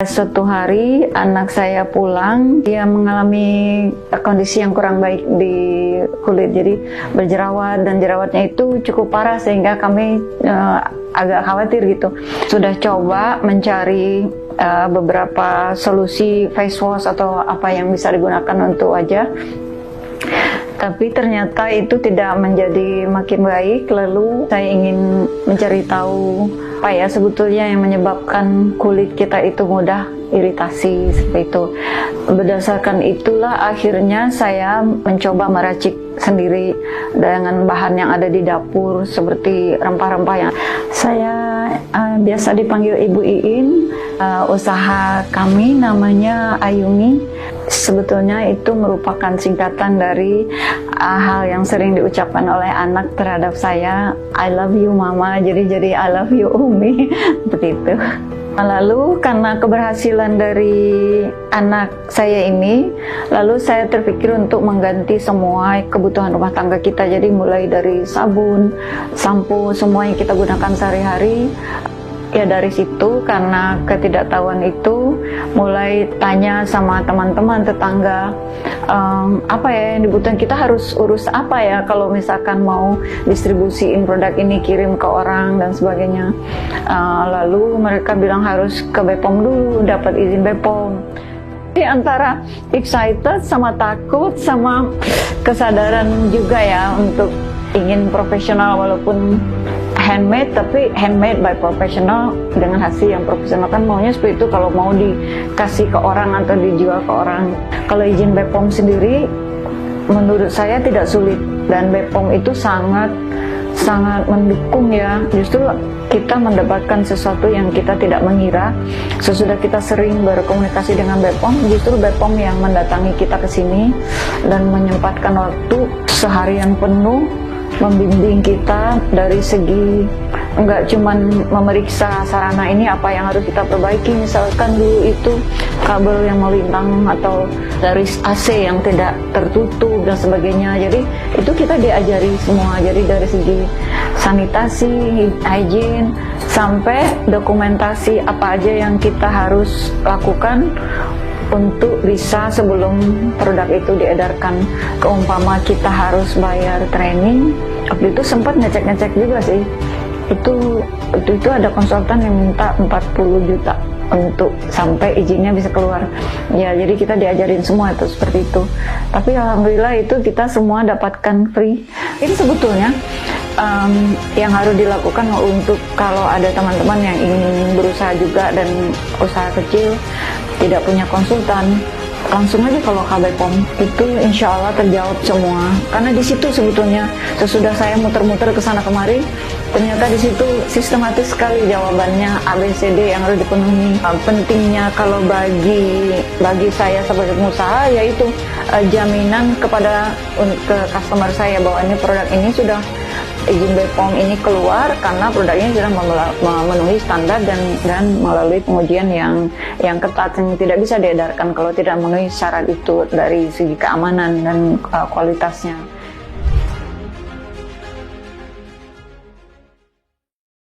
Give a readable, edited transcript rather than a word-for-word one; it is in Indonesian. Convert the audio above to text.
Suatu hari anak saya pulang, dia mengalami kondisi yang kurang baik di kulit, jadi berjerawat dan jerawatnya itu cukup parah sehingga kami agak khawatir gitu. Sudah coba mencari beberapa solusi face wash atau apa yang bisa digunakan untuk wajah, tapi ternyata itu tidak menjadi makin baik. Lalu saya ingin mencari tahu apa ya sebetulnya yang menyebabkan kulit kita itu mudah iritasi seperti itu. Berdasarkan itulah akhirnya saya mencoba meracik sendiri dengan bahan yang ada di dapur seperti rempah-rempah yang saya biasa dipanggil Ibu Iin. Usaha kami namanya Ayumi. Sebetulnya itu merupakan singkatan dari hal yang sering diucapkan oleh anak terhadap saya, I love you mama, jadi I love you Umi, seperti itu. Lalu karena keberhasilan dari anak saya ini, lalu saya terpikir untuk mengganti semua kebutuhan rumah tangga kita. Jadi mulai dari sabun, sampo, semua yang kita gunakan sehari-hari. Ya dari situ, karena ketidaktahuan itu, mulai tanya sama teman-teman, tetangga, apa ya yang dibutuhkan, kita harus urus apa ya kalau misalkan mau distribusiin produk ini, kirim ke orang dan sebagainya. Lalu mereka bilang harus ke BPOM dulu, dapat izin BPOM. Jadi antara excited sama takut sama kesadaran juga ya untuk ingin profesional, walaupun handmade, tapi handmade by professional dengan hasil yang profesional. Kan maunya seperti itu kalau mau dikasih ke orang atau dijual ke orang. Kalau izin BPOM sendiri menurut saya tidak sulit, dan BPOM itu sangat mendukung ya. Justru kita mendapatkan sesuatu yang kita tidak mengira. Sesudah kita sering berkomunikasi dengan BPOM, justru BPOM yang mendatangi kita ke sini dan menyempatkan waktu seharian penuh membimbing kita dari segi enggak cuman memeriksa sarana ini apa yang harus kita perbaiki, misalkan dulu itu kabel yang melintang atau dari AC yang tidak tertutup dan sebagainya. Jadi itu kita diajari semua, jadi dari segi sanitasi, hygiene, sampai dokumentasi apa aja yang kita harus lakukan untuk bisa sebelum produk itu diedarkan. Keumpama kita harus bayar training, waktu itu sempat ngecek juga sih, itu ada konsultan yang minta 40 juta untuk sampai izinnya bisa keluar ya. Jadi kita diajarin semua itu seperti itu, tapi alhamdulillah itu kita semua dapatkan free. Ini sebetulnya yang harus dilakukan untuk kalau ada teman-teman yang ingin berusaha juga dan usaha kecil tidak punya konsultan, langsung aja kalau KBPOM itu insya Allah terjawab semua. Karena di situ sebetulnya sesudah saya muter-muter ke sana kemari, ternyata di situ sistematis sekali jawabannya, ABCD yang harus dipenuhi. Pentingnya kalau bagi saya sebagai pengusaha yaitu jaminan kepada ke customer saya bahwa ini produk ini sudah izin BPOM ini keluar karena produknya sudah memenuhi standar dan melalui pengujian yang ketat, yang tidak bisa diedarkan kalau tidak memenuhi syarat itu dari segi keamanan dan kualitasnya.